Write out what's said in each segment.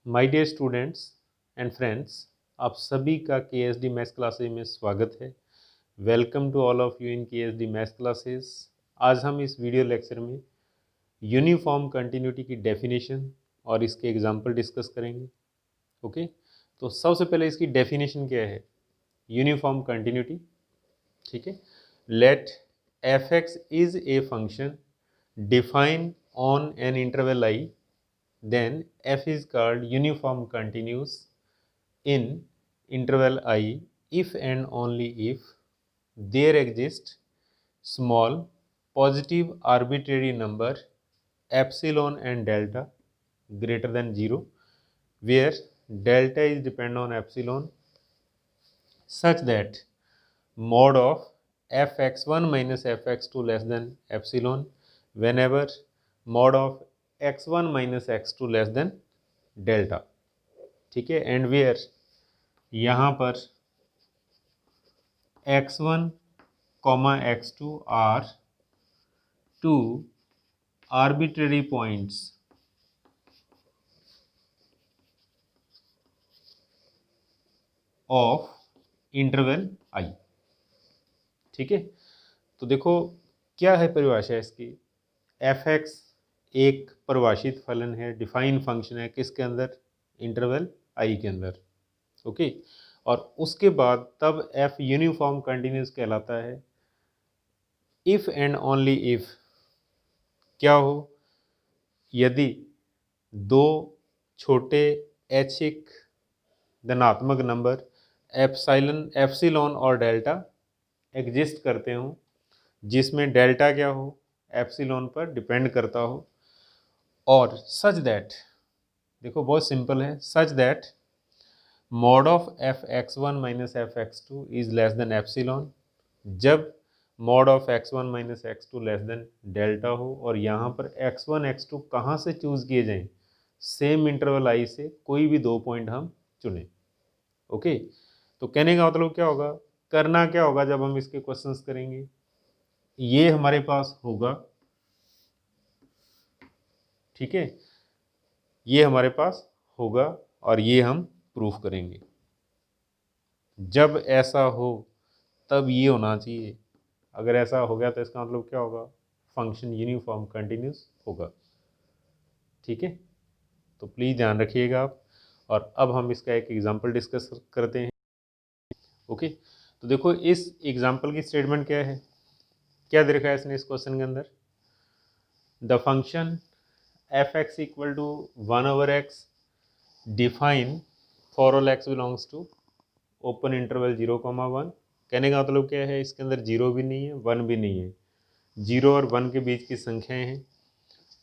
My dear students and friends, आप सभी का KSD मैथ्स क्लासेज में स्वागत है। Welcome to all of you in KSD maths classes. आज हम इस वीडियो लेक्चर में यूनिफॉर्म कंटिन्यूटी की डेफिनेशन और इसके एग्जांपल डिस्कस करेंगे। ओके, तो सबसे पहले इसकी डेफिनेशन क्या है? यूनिफॉर्म कंटिन्यूटी, ठीक है। Let f(x) is a function defined on an interval I, then f is called uniform continuous in interval I if and only if there exists small positive arbitrary number epsilon and delta greater than 0, where delta is depend on epsilon, such that mod of fx1 minus fx2 less than epsilon whenever mod of x1 minus x2 less than delta, ठीक है। And where यहाँ पर x1 comma x2 are two arbitrary points of interval I, ठीक है। तो देखो क्या है परिभाषा इसकी। f(x) एक परिभाषित फलन है, डिफाइन फंक्शन है, किसके अंदर? इंटरवल I के अंदर। ओके, और उसके बाद तब f यूनिफॉर्म कंटिन्यूस कहलाता है इफ एंड ओनली इफ क्या हो? यदि दो छोटे ऐच्छिक धनात्मक नंबर एप्सिलॉन और डेल्टा एग्जिस्ट करते हों, जिसमें डेल्टा क्या हो? एप्सिलॉन पर डिपेंड करता हो, और सच दैट, देखो बहुत सिंपल है, such that mod of fx1 minus fx2 is less than epsilon, जब mod of x1 minus x2 less than delta हो, और यहाँ पर x1 x2 कहाँ से चूज किए जाएं? सेम इंटरवल I से कोई भी दो पॉइंट हम चुने। ओके, तो कहने का मतलब क्या होगा? करना क्या होगा जब हम इसके क्वेश्चंस करेंगे? ये हमारे पास होगा, ठीक है, ये हमारे पास होगा और ये हम प्रूफ करेंगे। जब ऐसा हो तब ये होना चाहिए। अगर ऐसा हो गया तो इसका मतलब क्या होगा? फंक्शन यूनिफॉर्म कंटिन्यूस होगा, ठीक है। तो प्लीज़ ध्यान रखिएगा आप। और अब हम इसका एक एग्जांपल डिस्कस करते हैं। ओके, तो देखो इस एग्जांपल की स्टेटमेंट क्या है, क्या दे रखा है इसने इस क्वेश्चन के अंदर? The function f(x) equal to 1/x define for all x belongs to open interval 0,1। कहने का मतलब क्या है? इसके अंदर 0 भी नहीं है, 1 भी नहीं है, 0 और 1 के बीच की संख्याएं हैं।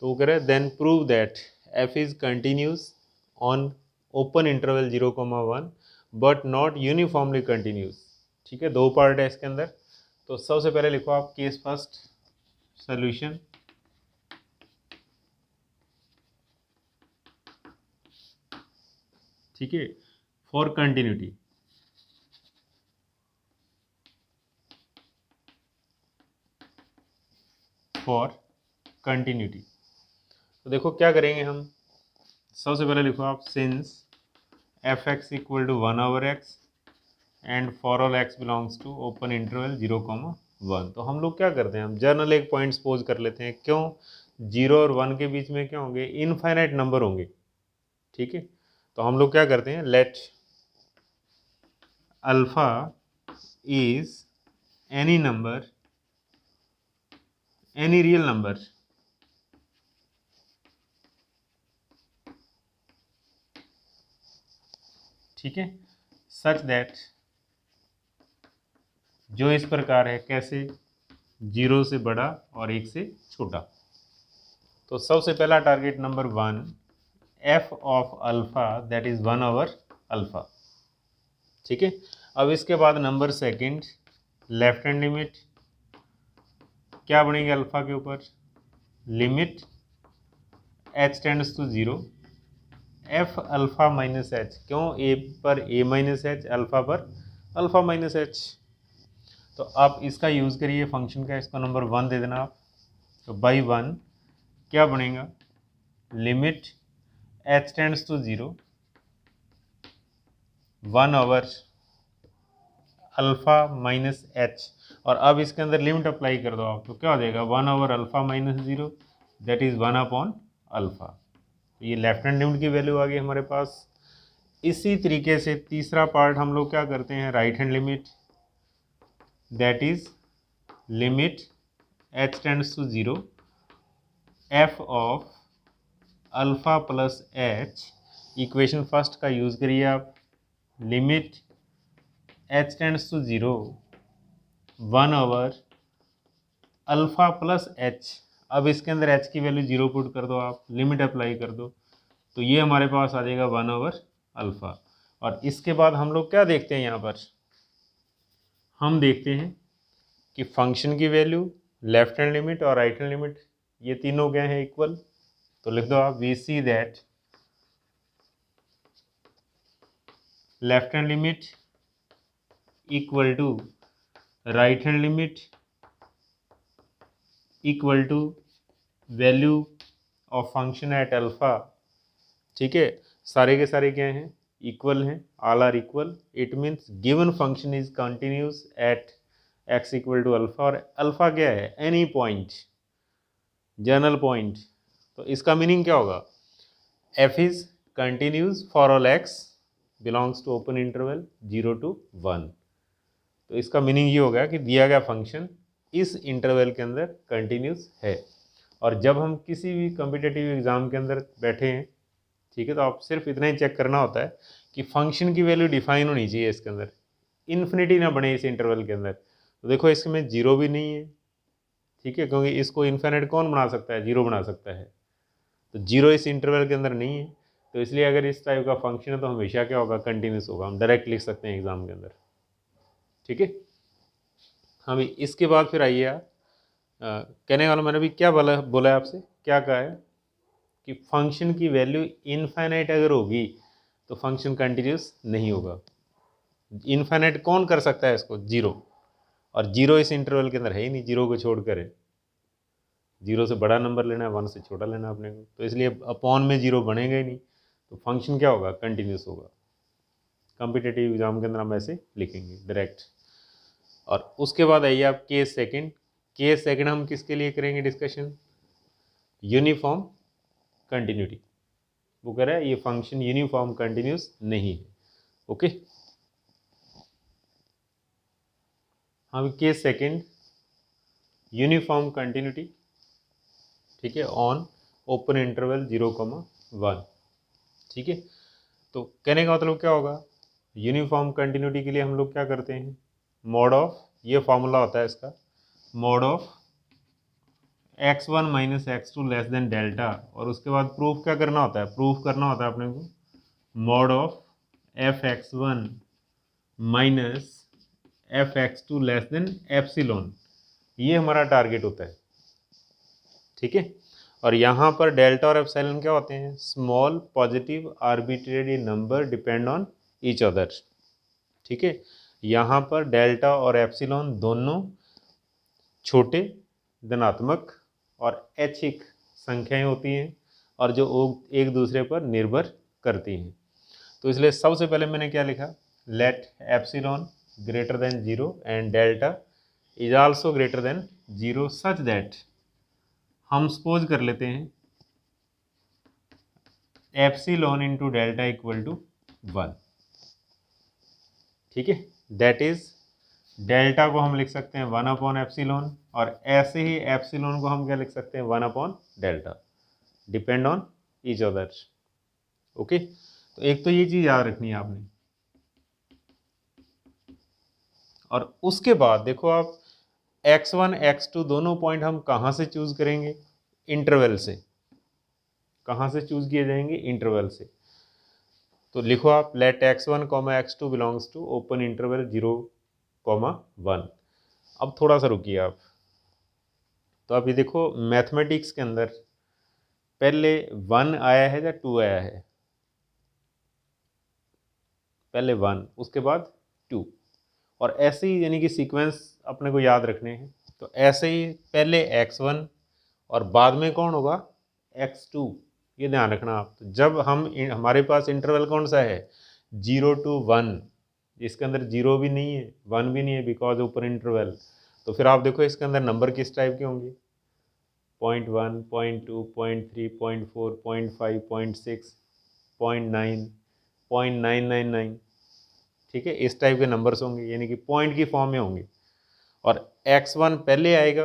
तो वो कह रहा है then prove that f is continuous on open interval 0,1 but not uniformly continuous. ठीक है, दो पार्ट है इसके अंदर। तो सबसे पहले लिखो आप केस फर्स्ट सोल्यूशन। ठीक है, फॉर कंटिन्यूटी, फॉर कंटिन्यूटी। तो देखो क्या करेंगे हम। सबसे पहले लिखो आप since f(x) equal to 1/x and for all x belongs to open interval 0,1। तो हम लोग क्या करते हैं, हम जर्नल एक पॉइंट सपोज कर लेते हैं। क्यों? 0 और 1 के बीच में क्या होंगे? इनफाइनाइट नंबर होंगे, ठीक है। तो हम लोग क्या करते हैं, let alpha is any number, any real number ठीक है, सच दैट, जो इस प्रकार है, कैसे? 0 से बड़ा और 1 से छोटा। तो सबसे पहला target number 1, f of alpha that is 1/अल्फा, ठीक है। अब इसके बाद number second, left hand limit क्या बनेगी अल्फा के ऊपर? Limit h tends to 0 f alpha minus h। क्यों? a पर a माइनस h, अल्फा पर अल्फा माइनस h। तो आप इसका यूज़ करिए फंक्शन का, इसको नंबर 1 दे देना आप। तो बाई 1 क्या बनेगा? लिमिट h टेंड्स टू 0 1/(अल्फ़ा माइनस एच), और अब इसके अंदर लिमिट अप्लाई कर दो आप, तो क्या हो जाएगा 1/(अल्फ़ा माइनस 0), दैट इज़ 1/अल्फ़ा। ये लेफ्ट हैंड लिमिट की वैल्यू आ गई हमारे पास। इसी तरीके से तीसरा पार्ट हम लोग क्या करते हैं, right hand limit, that is limit h tends to 0 f of alpha plus h. Equation first का यूज़ करिए आप, लिमिट h टेंड्स टू 0 1/अल्फ़ा प्लस एच। अब इसके अंदर h की वैल्यू 0 पुट कर दो आप, लिमिट अप्लाई कर दो, तो ये हमारे पास आ जाएगा 1/अल्फ़ा। और इसके बाद हम लोग क्या देखते हैं, यहाँ पर हम देखते हैं कि फंक्शन की वैल्यू, लेफ्ट हैंड लिमिट और राइट हैंड लिमिट ये तीनों क्या हैं, इक्वल। तो लिख दो आप, we see that left hand limit equal to right hand limit equal to value of function at alpha. ठीक है, सारे के सारे क्या हैं, इक्वल हैं, all are equal. It means given function is continuous at x equal to alpha, और alpha क्या है, एनी पॉइंट, जनरल पॉइंट। तो इसका मीनिंग क्या होगा, f is continuous for all x belongs to open interval 0 to 1। तो इसका meaning ये होगा कि दिया गया फंक्शन इस इंटरवल के अंदर कंटिन्यूस है। और जब हम किसी भी कॉम्पिटिटिव एग्ज़ाम के अंदर बैठे हैं, ठीक है, तो आप सिर्फ इतना ही चेक करना होता है कि फंक्शन की वैल्यू डिफाइन होनी चाहिए इसके अंदर, इन्फिनिटी ना बने इस इंटरवल के अंदर। तो देखो इसमें 0 भी नहीं है, ठीक है, क्योंकि इसको इन्फिनिट कौन बना सकता है, 0 बना सकता है। तो 0 इस इंटरवल के अंदर नहीं है, तो इसलिए अगर इस टाइप का फंक्शन है तो हमेशा क्या होगा, कंटिन्यूस होगा। हम डायरेक्ट लिख सकते हैं एग्जाम के अंदर, ठीक है। हम इसके बाद फिर आइए आप, कहने वाला मैंने भी क्या बोला है आपसे, क्या कहा है कि फंक्शन की वैल्यू इनफाइनाइट अगर होगी तो फंक्शन कंटिन्यूस नहीं होगा। इनफाइनाइट कौन कर सकता है इसको, 0, और 0 इस इंटरवल के अंदर है ही नहीं, 0 को छोड़कर है। 0 से बड़ा नंबर लेना है, 1 से छोटा लेना है अपने को, तो इसलिए अपॉन में 0 बनेगा ही नहीं, तो फंक्शन क्या होगा, कंटिन्यूस होगा। कॉम्पिटिटिव एग्जाम के अंदर हम ऐसे लिखेंगे डायरेक्ट। और उसके बाद आइए आप केस सेकंड। केस सेकंड हम किसके लिए करेंगे डिस्कशन, यूनिफॉर्म कंटिन्यूटी। वो कह रहा है ये फंक्शन यूनिफॉर्म कंटिन्यूस नहीं है, ओके। हम केस सेकंड, यूनिफॉर्म कंटिन्यूटी, ठीक है, ऑन ओपन इंटरवल 0,1, ठीक है। तो कहने का मतलब क्या होगा, यूनिफॉर्म कंटिन्यूटी के लिए हम लोग क्या करते हैं, मॉड ऑफ, ये फॉर्मूला होता है इसका, mod of x1 minus x2 less than delta, और उसके बाद प्रूफ क्या करना होता है, प्रूफ करना होता है अपने को mod of f(x1) minus f(x2) less than epsilon. ये हमारा टारगेट होता है, ठीक है। और यहाँ पर डेल्टा और एप्सिलॉन क्या होते हैं, small positive arbitrary number depend on each other, ठीक है। यहाँ पर डेल्टा और एप्सिलॉन दोनों छोटे धनात्मक और ऐच्छिक संख्याएं होती हैं, और जो एक दूसरे पर निर्भर करती हैं। तो इसलिए सबसे पहले मैंने क्या लिखा, let epsilon greater than 0 and delta is also greater than 0 such that, हम सपोज कर लेते हैं epsilon into delta equal to 1, ठीक है। दैट इज डेल्टा को हम लिख सकते हैं 1/एप्सिलॉन, और ऐसे ही एप्सिलॉन को हम क्या लिख सकते हैं, 1/डेल्टा, depend on each other, okay. तो एक तो ये चीज याद रखनी है आपने। और उसके बाद देखो आप, x1 x2 दोनों पॉइंट हम कहाँ से चूज करेंगे, इंटरवल से। कहाँ से चूज किए जाएंगे, इंटरवल से। तो लिखो आप, let x1, x2 belongs to open interval 0,1। अब थोड़ा सा रुकिए आप, तो अभी देखो मैथमेटिक्स के अंदर पहले 1 आया है या 2 आया है, पहले 1 उसके बाद 2, और ऐसे ही यानी कि सीक्वेंस अपने को याद रखने हैं। तो ऐसे ही पहले x1 और बाद में कौन होगा, x2, ये ध्यान रखना आप। तो जब हम हमारे पास इंटरवल कौन सा है, 0 to 1, इसके अंदर 0 भी नहीं है 1 भी नहीं है बिकॉज ऊपर इंटरवल। तो फिर आप देखो इसके अंदर नंबर किस टाइप के होंगे, 0.1, 0.2, 0.3, 0.4, 0.5, 0.6, 0.9, 0.999, ठीक है, इस टाइप के नंबर्स होंगे, यानी कि पॉइंट की फॉर्म में होंगे। और x1 पहले आएगा,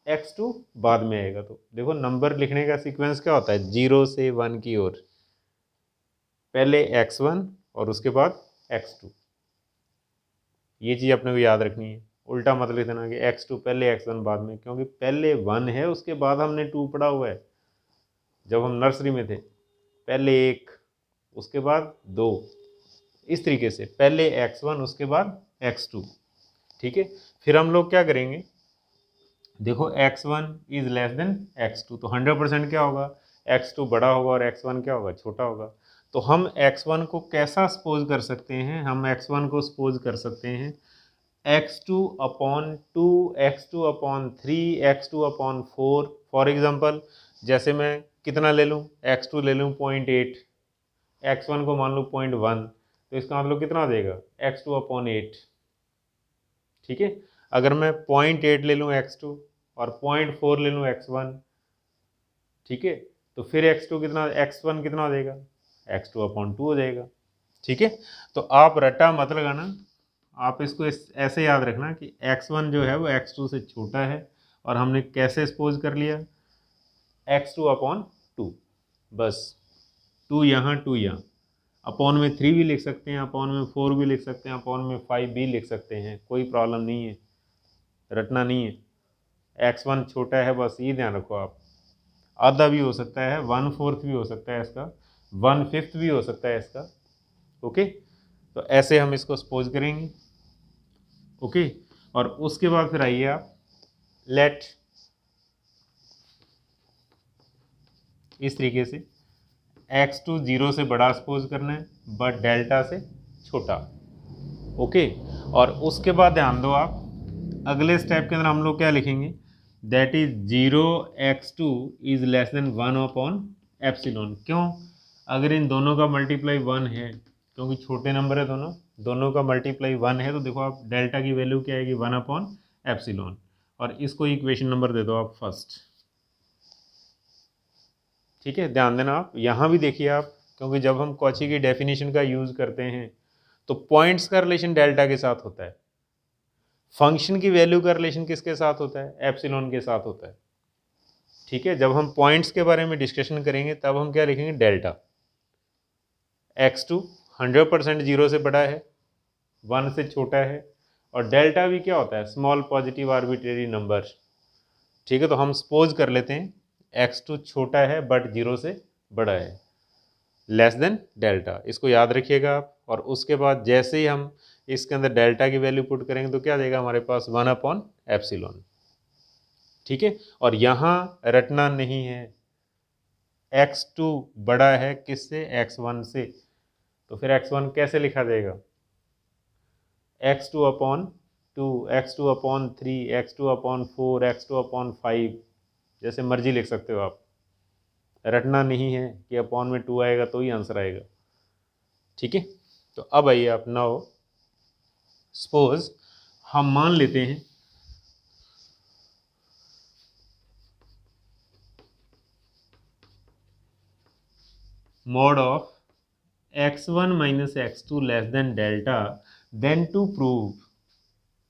x2 बाद में आएगा। तो देखो नंबर लिखने का सीक्वेंस क्या होता है, 0 से 1 की ओर, पहले x1 और उसके बाद x2। ये चीज़ अपने को याद रखनी है, उल्टा मत लिख देना कि x2 पहले x1 बाद में, क्योंकि पहले 1 है उसके बाद हमने 2 पढ़ा हुआ है जब हम नर्सरी में थे, पहले 1 उसके बाद 2, इस तरीके से पहले x1 उसके बाद x2, ठीक है। फिर हम लोग क्या करेंगे, देखो x1 is less then x2, तो 100% क्या होगा, x2 बड़ा होगा और x1 क्या होगा, छोटा होगा। तो हम x1 को कैसा सपोज कर सकते हैं, हम x1 को सपोज कर सकते हैं x2/2, x2/3, x2/4। For example जैसे मैं कितना ले लूँ, x2 ले लूँ 0.8, x1 को मान लूँ 0.1, तो इसका मतलब कितना देगा, x2/8, ठीक है। अगर मैं 0.8 ले लूँ x2 और 0.4 ले लूँ x1, ठीक है, तो फिर x2 कितना, x1 कितना देगा, x2/2 हो जाएगा, ठीक है। तो आप रट्टा मत लगाना, आप इसको ऐसे याद रखना कि x1 जो है वो x2 से छोटा है, और हमने कैसे सपोज कर लिया, x2/2, बस 2 यहाँ 2 यहाँ, अपॉन में 3 भी लिख सकते हैं, अपॉन में 4 भी लिख सकते हैं, अपॉन में 5 भी लिख सकते हैं, कोई प्रॉब्लम नहीं है, रटना नहीं है। x1 छोटा है, बस ये ध्यान रखो आप। आधा भी हो सकता है, 1/4 भी हो सकता है इसका, 1/5 भी हो सकता है इसका, ओके। तो ऐसे हम इसको सपोज करेंगे, ओके। और उसके बाद फिर आइए आप लेट, इस तरीके से x2 0 से बड़ा सपोज करना है बट डेल्टा से छोटा, ओके। और उसके बाद ध्यान दो आप, अगले स्टेप के अंदर हम लोग क्या लिखेंगे, that is 0x2 is less than 1/एप्सिलॉन। क्यों, अगर इन दोनों का मल्टीप्लाई 1 है, क्योंकि छोटे नंबर है दोनों का मल्टीप्लाई 1 है, तो देखो आप डेल्टा की वैल्यू क्या आएगी, 1/एप्सिलॉन। और इसको इक्वेशन नंबर दे दो आप फर्स्ट, ठीक है। ध्यान देना आप यहाँ भी देखिए आप, क्योंकि जब हम कॉची की डेफिनेशन का यूज़ करते हैं तो पॉइंट्स का रिलेशन डेल्टा के साथ होता है, फंक्शन की वैल्यू का रिलेशन किसके साथ होता है, एप्सिलॉन के साथ होता है, ठीक है। जब हम पॉइंट्स के बारे में डिस्कशन करेंगे तब हम क्या लिखेंगे, डेल्टा। x2 100% 0 से बड़ा है, 1 से छोटा है, और डेल्टा भी क्या होता है, स्मॉल पॉजिटिव आर्बिट्रेरी नंबर, ठीक है। तो हम सपोज कर लेते हैं x2 छोटा है बट 0 से बड़ा है, लेस देन डेल्टा, इसको याद रखिएगा आप। और उसके बाद जैसे ही हम इसके अंदर डेल्टा की वैल्यू पुट करेंगे तो क्या देगा हमारे पास, 1/एप्सिलॉन, ठीक है। और यहाँ रटना नहीं है, x2 बड़ा है किससे, x1 से, तो फिर x1 कैसे लिखा जाएगा, x2/2, x2/3, x2/4, x2/5, जैसे मर्जी लिख सकते हो आप, रटना नहीं है कि अपॉन में 2 आएगा तो ही आंसर आएगा, ठीक है। तो अब आइए आप, नाउ सपोज हम मान लेते हैं mod of x1 minus x2 less than delta, then to prove,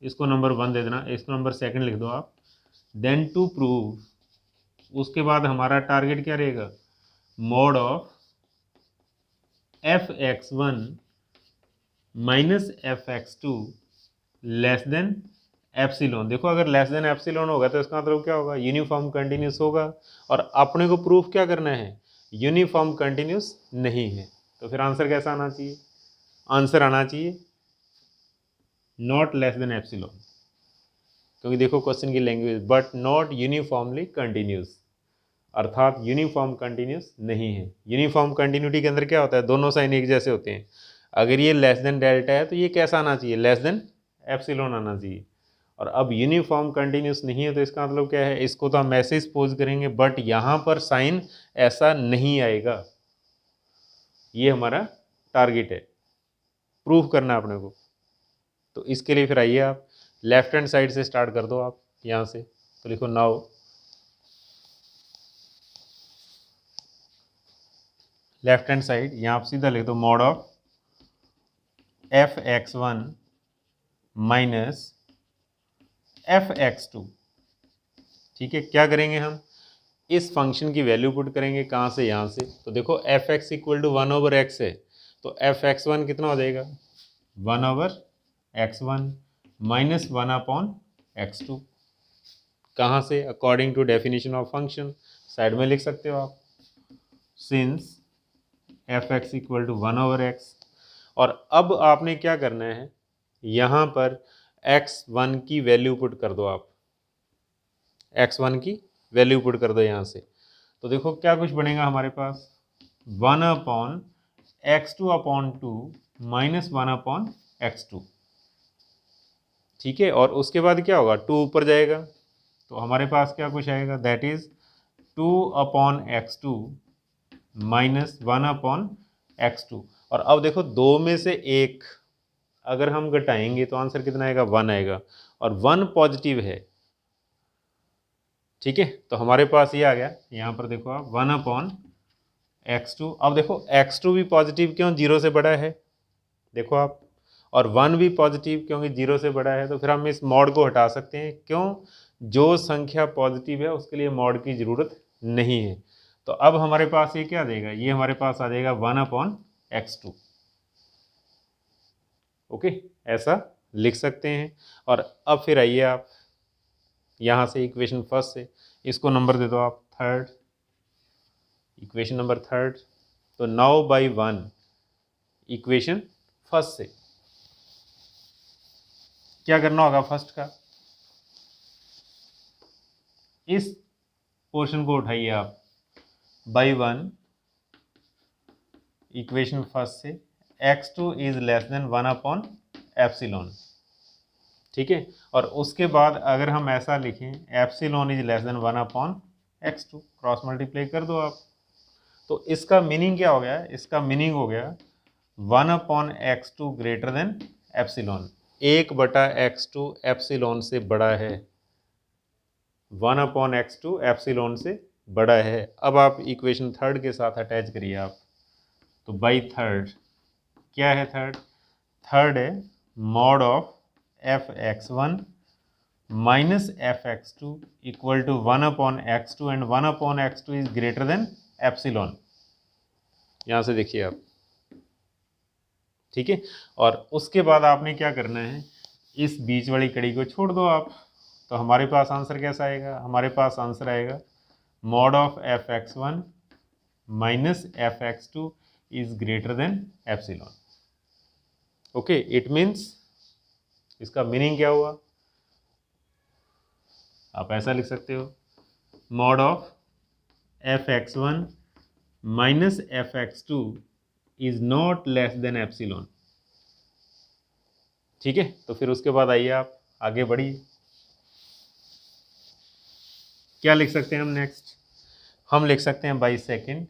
इसको नंबर 1 दे देना, इसको नंबर 2 लिख दो आप, देन टू प्रूव, उसके बाद हमारा टारगेट क्या रहेगा, mod of f(x1) minus f(x2) less than epsilon. देखो अगर लेस देन एप्सिलॉन होगा तो इसका मतलब क्या होगा, यूनिफॉर्म कंटिन्यूस होगा, और अपने को प्रूफ क्या करना है, यूनिफॉर्म कंटिन्यूस नहीं है। तो फिर आंसर कैसा आना चाहिए, आंसर आना चाहिए नॉट लेस देन एप्सिलॉन, क्योंकि देखो क्वेश्चन की language, but not uniformly continuous, अर्थात यूनिफॉर्म कंटिन्यूस नहीं है। यूनिफॉर्म कंटिन्यूटी के अंदर क्या होता है, दोनों साइन एक जैसे होते हैं। अगर ये लेस देन डेल्टा है तो ये कैसा आना चाहिए, लेस देन एप्सिलॉन आना चाहिए। और अब यूनिफॉर्म कंटिन्यूस नहीं है तो इसका मतलब क्या है, इसको तो हम ऐसे ही सपोज करेंगे बट यहाँ पर साइन ऐसा नहीं आएगा, ये हमारा टारगेट है। प्रूफ करना है अपने को। तो इसके लिए फिर आइए आप लेफ्ट हैंड साइड से स्टार्ट कर दो आप यहाँ से। तो लिखो नाउ लेफ्ट हैंड साइड, यहाँ आप सीधा लिख दो mod of f(x1) minus f(x2). ठीक है, क्या करेंगे हम, इस फंक्शन की वैल्यू पुट करेंगे, कहाँ से, यहाँ से। तो देखो f(x) इक्वल टू 1/x है, तो f(x1) कितना हो जाएगा, 1/x1 माइनस 1/x2। कहाँ से, according to definition of function, side में लिख सकते हो आप, since f(x) equal to 1/x। और अब आपने क्या करना है, यहाँ पर x1 की वैल्यू पुट कर दो आप, x1 की वैल्यू पुट कर दो यहाँ से। तो देखो क्या कुछ बनेगा हमारे पास, 1/x2/2 माइनस 1/x2। ठीक है, और उसके बाद क्या होगा, 2 ऊपर जाएगा, तो हमारे पास क्या कुछ आएगा, that is 2/x2 minus 1/x2। और अब देखो दो में से एक अगर हम घटाएंगे तो आंसर कितना आएगा, 1 आएगा, और 1 पॉजिटिव है। ठीक है, तो हमारे पास ये आ गया, यहाँ पर देखो आप 1/x2। अब देखो x2 भी पॉजिटिव क्यों, 0 से बड़ा है, देखो आप, और 1 भी पॉजिटिव क्योंकि 0 से बड़ा है। तो फिर हम इस मॉड को हटा सकते हैं, क्यों, जो संख्या पॉजिटिव है उसके लिए मॉड की ज़रूरत नहीं है। तो अब हमारे पास ये क्या देगा, ये हमारे पास आ जाएगा 1/x2। ओके, ऐसा लिख सकते हैं। और अब फिर आइए आप यहाँ से इक्वेशन फर्स्ट से, इसको नंबर दे दो आप थर्ड, इक्वेशन नंबर थर्ड। तो नाउ बाई 1 इक्वेशन फर्स्ट से क्या करना होगा, फर्स्ट का इस पोर्शन को उठाइए आप, बाई 1 इक्वेशन फर्स्ट से x2 इज लेस देन 1/एप्सिलॉन। ठीक है, और उसके बाद अगर हम ऐसा लिखें, epsilon is less then 1/x2, cross multiply कर दो आप। तो इसका मीनिंग क्या हो गया, इसका मीनिंग हो गया 1/x2 greater than epsilon, 1/x2 epsilon से बड़ा है, 1/x2 एप्सिलॉन से बड़ा है। अब आप इक्वेशन थर्ड के साथ अटैच करिए आप, तो बाई थर्ड क्या है, थर्ड है mod of f(x1) minus f(x2) equal to 1/x2 and 1/x2 is greater than epsilon. यहाँ से देखिए आप, ठीक है, और उसके बाद आपने क्या करना है, इस बीच वाली कड़ी को छोड़ दो आप। तो हमारे पास आंसर कैसा आएगा, हमारे पास आंसर आएगा mod of f(x1) minus f(x2) is greater than epsilon. Okay, it means, इसका मीनिंग क्या हुआ, आप ऐसा लिख सकते हो, mod of f(x1) minus f(x2) is not less than epsilon. ठीक है, तो फिर उसके बाद आइए आप आगे बढ़िए, क्या लिख सकते हैं हम नेक्स्ट, हम लिख सकते हैं बाई सेकेंड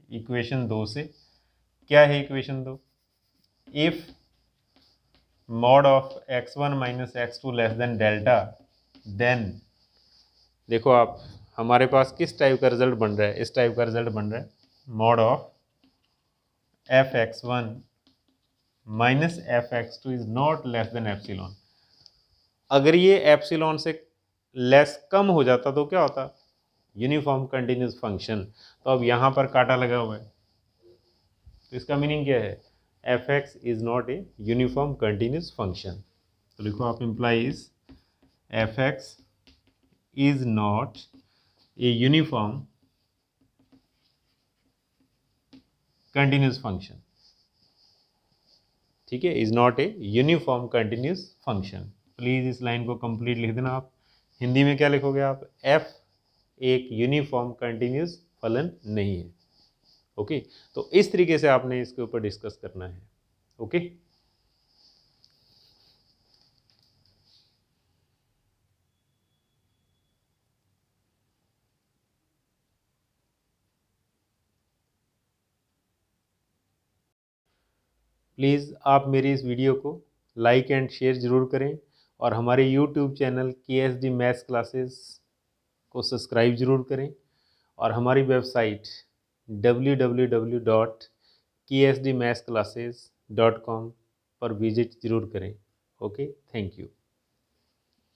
इक्वेशन 2 से। क्या है equation 2, if mod of x1 minus x2 less than delta, then देखो आप हमारे पास किस टाइप का रिजल्ट बन रहा है, इस टाइप का रिजल्ट बन रहा है, mod of f(x1) minus f(x2) is not less than epsilon. अगर ये एप्सिलॉन से लेस कम हो जाता तो क्या होता, यूनिफॉर्म कंटिन्यूस फंक्शन। तो अब यहाँ पर काटा लगा हुआ है, तो इसका मीनिंग क्या है, f(x) is not a uniform continuous function. तो लिखो आप, implies f(x) is not a uniform continuous function. ठीक है, is not a uniform continuous function. Please इस लाइन को कंप्लीट लिख देना आप। हिंदी में क्या लिखोगे आप, f एक यूनिफॉर्म कंटिन्यूस फलन नहीं है। ओके, तो इस तरीके से आपने इसके ऊपर डिस्कस करना है। ओके, प्लीज़ आप मेरी इस वीडियो को लाइक एंड शेयर ज़रूर करें और हमारे YouTube channel KSD maths classes को सब्सक्राइब ज़रूर करें और हमारी वेबसाइट www.ksdmathsclasses.com पर विज़िट ज़रूर करें। Okay, thank you.